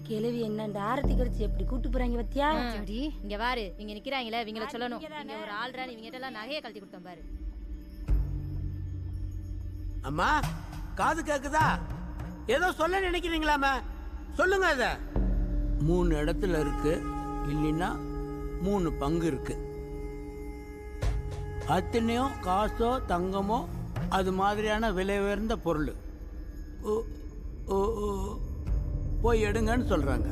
கிழவி என்ன ஆரத்தி கடிச்சு எப்படி கூட்டு போறாங்க பத்தியா? இங்க பாரு, இங்க நிக்கிறாங்களே இவங்கள சொல்லணும். இங்க ஒரு ஆள்ரா, இவங்க எல்லாம் நகையை கழட்டி கொடுத்தோம் பாரு. அம்மா காது கேக்குதா? ஏதோ சொல்ல நினைக்கிறீங்களாமா? சொல்லுங்க. அத 3 இடத்துல இருக்கு, இல்லைன்னா 3 பங்கு இருக்கு. அத்தனையும் காசோ தங்கமோ அது மாதிரியான விலை உயர்ந்த பொருள். போய் எடுங்கன்னு சொல்றாங்க.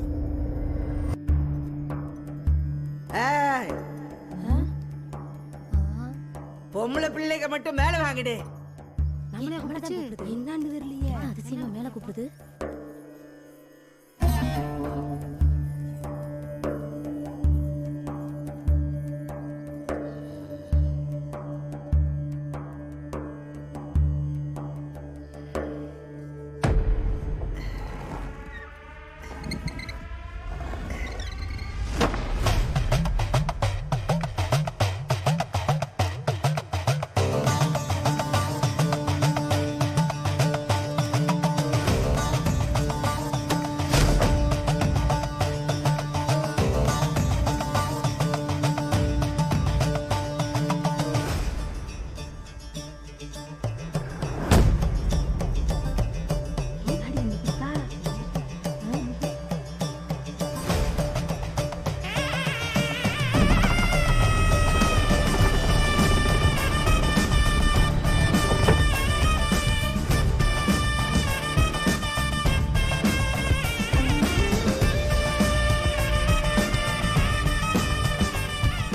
பொம்பளை பிள்ளைங்க மட்டும் மேல வாங்கிடு. என்னன்னு தெரியலையே, அதிசயமா மேல கூப்பிடுது.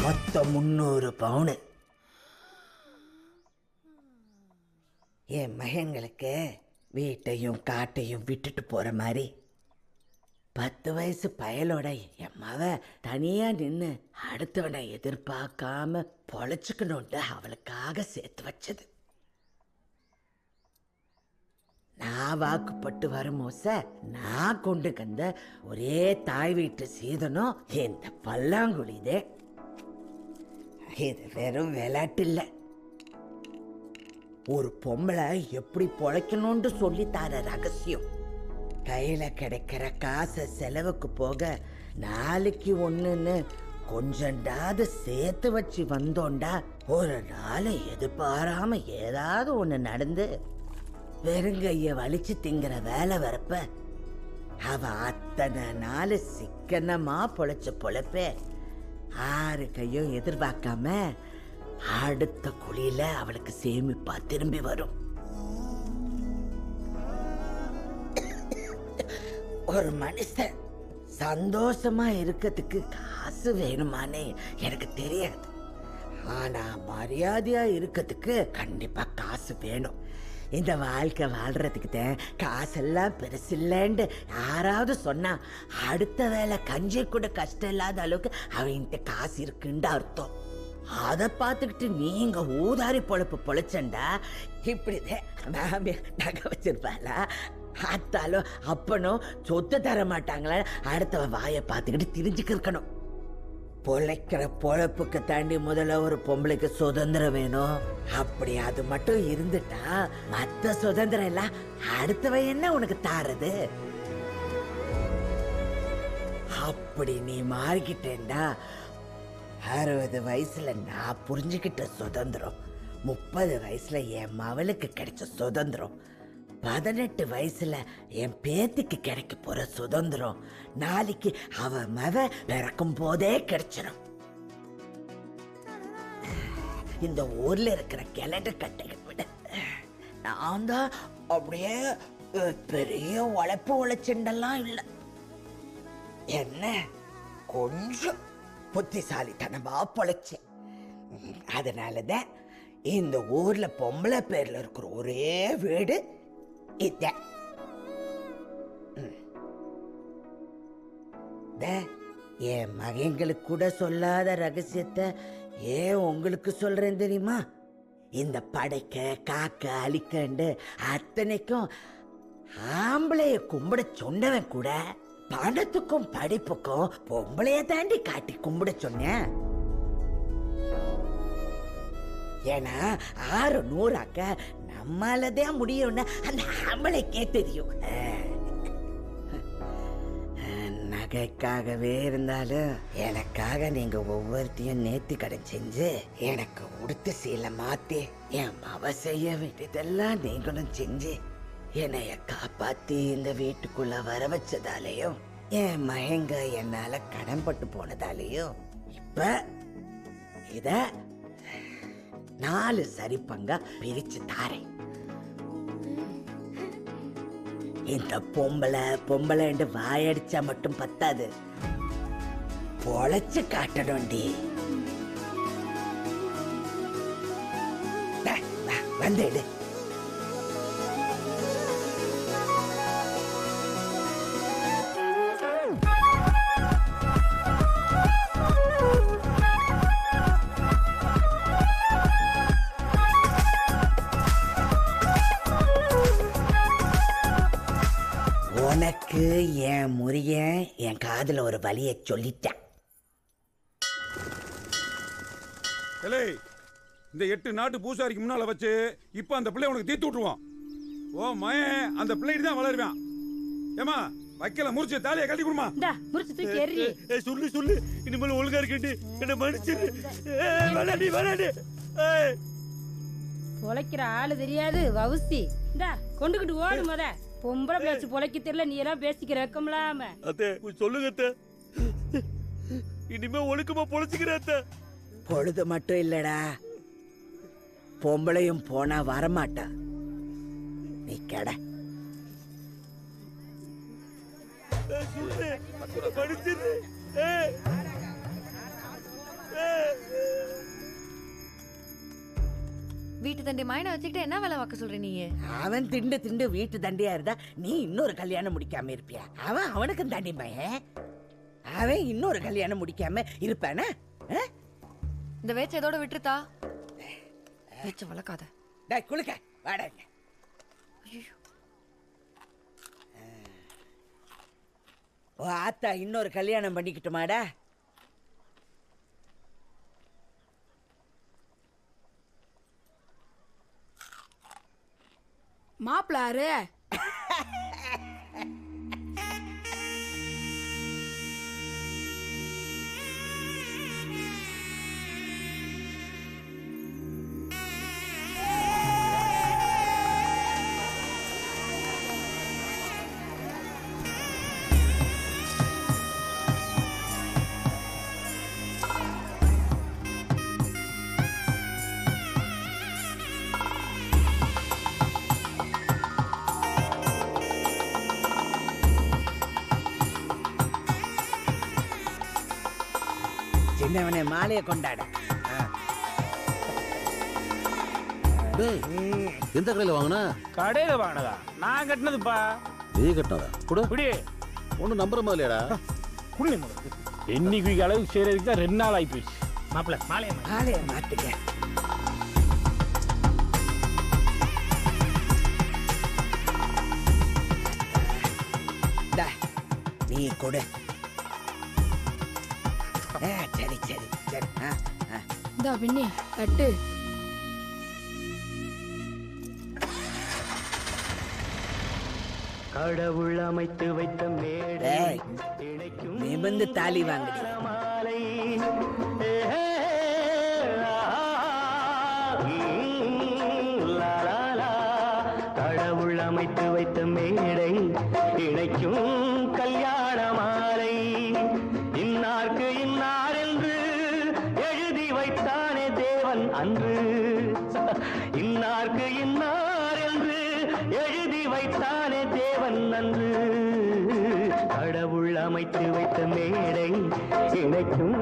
மொத்தம் 300 பவுனு. என் மகன்களுக்கு வீட்டையும் காட்டையும் விட்டுட்டு போற மாதிரி 10 வயசு பயலோட என் மவ தனியா நின்று அடுத்தவனை எதிர்பார்க்காம பொழைச்சுக்கணும்னு அவளுக்காக சேர்த்து வச்சது. நான் வாக்குப்பட்டு வருமோச நான் கொண்டு வந்த ஒரே தாய் வீட்டு சீதனும் இந்த பல்லாங்குழிதே. இது வெறும் விளையாட்டு இல்லை. ஒரு பொம்பளை எப்படி பொழைக்கணும்னு சொல்லித்தார ரகசியம். கையில கிடைக்கிற காசை செலவுக்கு போக நாளைக்கு ஒண்ணுன்னு கொஞ்சண்டாவது சேர்த்து வச்சு வந்தோண்டா ஒரு நாளை எதிர்பாராம ஏதாவது ஒண்ணு நடந்து வெறுங்கைய வலிச்சு திங்கிற வேலை வரப்ப அவ அத்தனை நாள் சிக்கனமா பொழைச்ச பொழைப்பே 6 கையும் எதிர்பார்க்காம அடுத்த குழியில அவளுக்கு சேமிப்பா திரும்பி வரும். ஒரு மனுஷன் சந்தோஷமா இருக்கிறதுக்கு காசு வேணுமானே எனக்கு தெரியாது. ஆனா மரியாதையா இருக்கிறதுக்கு கண்டிப்பா காசு வேணும். இந்த வாழ்க்கை வாழ்றதுக்கு தான் காசெல்லாம் பெருசு இல்லைன்னு யாராவது சொன்னா அடுத்த வேலை கஞ்சி கூட கஷ்டம் இல்லாத அளவுக்கு அவன்கிட்ட காசு இருக்குன்னு அர்த்தம். அதை பார்த்துக்கிட்டு நீங்க ஊதாரி பொழப்பு பொழைச்சண்டா இப்படிதான் மாமியா நகை வச்சிருப்பாளா, ஆத்தாலும் அப்பனும் சொத்து தர மாட்டாங்களா அடுத்த வாயை பார்த்துக்கிட்டு திரிஞ்சுக்க இருக்கணும். பொழைக்கிற பொழப்புக்கு தாண்டி முதல்ல ஒரு பொம்பளைக்கு சுதந்திரம் வேணும். அப்படி அது மட்டும் இருந்துட்டா மத்த சுதந்திரம் எல்லாம் அடுத்தவ என்ன உனக்கு தாரது? அப்படி நீ மாறிக்கிட்டேன்டா 60 வயசுல நான் புரிஞ்சுக்கிட்ட சுதந்திரம் 30 வயசுல என் மவளுக்கு கிடைச்ச சுதந்திரம் 18 வயசுல என் பேத்திக்கு கிடைக்க போற சுதந்திரம் நாளைக்கு அவ மவ பிறக்கும் போதே கிடைச்சிடும். இந்த ஊர்ல இருக்கிற கிழட்டு கட்டைகள் விட நான் தான் அப்படியே பெரிய உழைப்பு உழைச்சுண்டெல்லாம் இல்லை. என்ன கொஞ்சம் புத்திசாலித்தனமா பொழைச்சேன். அதனாலதான் இந்த ஊர்ல பொம்பளை பேர்ல இருக்கிற ஒரே வீடு இதான். என் மகன்களுக்கு கூட சொல்லாத ரகசியத்தை ஏன் உங்களுக்கு சொல்றேன் தெரியுமா? இந்த படைக்க காக்க அழிக்கண்டு அத்தனைக்கும் ஆம்பளைய கும்பிட சொன்னவன் கூட பணத்துக்கும் படிப்புக்கும் பொம்பளைய தாண்டி காட்டி கும்பிட சொன்னேன். ஏன்னா 600 ஆக்க நம்மளதான் முடியும்னு அந்த ஆம்பளைக்கே தெரியும். நகைக்காகவே இருந்தாலும் எனக்காக நீங்க ஒவ்வொருத்தையும் நேர்த்தி கடன் செஞ்சு எனக்கு உடுத்த சீலை மாத்தி என் மவ செய்ய வேண்டியதெல்லாம் நீங்களும் செஞ்சு என்னைய காப்பாத்தி இந்த வீட்டுக்குள்ள வர வச்சதாலேயும் என் மகங்க என்னால கடன்பட்டு போனதாலேயும் இப்ப இத 4 சரி பங்கா பிரிச்சு தாரேன். இந்த பொம்பளை என்று வாயடிச்சா மட்டும் பத்தாது, பொழைச்சு காட்டணும்டி. வந்துடு. உனக்கு என் முறியன் என் காதுல ஒரு வலியை சொல்லிட்டேன். இந்த 8 நாட்டு பூசாரிக்கு முன்னால வச்சு இப்ப அந்த பிள்ளை உனக்கு தீர்த்து விட்டுருவான். ஓ மயன் அந்த பிள்ளைக்கு தான் வளருவான். ஏமா வைக்கல முறிச்சு தாலியை கட்டி கொடுமா. இந்தா முறிச்சு தூக்கி எறி. சொல்லு இனிமேல் ஒழுங்கா இருக்கட்டு என்ன மன்னிச்சிரு. வேணாடி பொழைக்கிற ஆளு தெரியாது வவுசி. இந்தா கொண்டுகிட்டு ஓடு முத. பொம்பளை பேச்சு பொழைக்க தெரியல, நீ எல்லாம் பேசிக்கிற வெக்கம்லாம. அத்தை சொல்லுங்க அத்தை, இனிமே ஒழுக்கமா பொழைச்சுக்கிற அத்தை. பொழுது மட்டும் இல்லடா, பொம்பளையும் போனா வரமாட்டா. நீ கட மன்னிச்சிரு. வீட்டு தண்டி மாயனை வச்சுக்கிட்டு என்ன வேலை பார்க்க சொல்ற நீங்க? அவன் திண்டு வீட்டு தண்டியா இருந்தா நீ இன்னொரு கல்யாணம் முடிக்காம இருப்பியா? அவனுக்கும் தண்டி மயன். அவன் இன்னொரு கல்யாணம் முடிக்காம இருப்பானா? இந்த வேச்ச எதோட விட்டுருத்தா? வேச்ச வளர்க்காத. டேய் குளுக்க வாடா. ஓ ஆத்தா இன்னொரு கல்யாணம் பண்ணிக்கிட்டுமாடா? மாப்பிளாரு சின்னவனே மாலையை கொண்டாட. எந்த கடையில வாங்கின? கடையில வாங்கினதா? நான் கட்டினதுப்பா. நீ கட்டினதா? கூட குடி ஒன்னும் நம்புற மாதிரி இல்லையாடா? குடி இன்னைக்கு அளவுக்கு செய்யறதுக்கு தான் 2 நாள் ஆகி போயிடுச்சு. மாப்பிள்ள மாலையை மாட்டுக்க. நீ கொடு. சரி சரி சரி. இந்தா பின்னி கட்டு. கடவுள் அமைத்து வைத்த மேடை நிமிர்ந்து தாலி வாங்கடி. மாலை கடவுள் அமைத்து வைத்த மேடை இணைக்கும் கல்யாண மாலை. இன்னார்க்கு இன்னார் என்று எழுதி வைத்தானே தேவன் அன்று. இன்னார்க்கு இன்னார் என்று எழுதி வைத்தானே தேவன் அன்று. கடவுள் அமைத்து வைத்த மேடை இணைக்கும்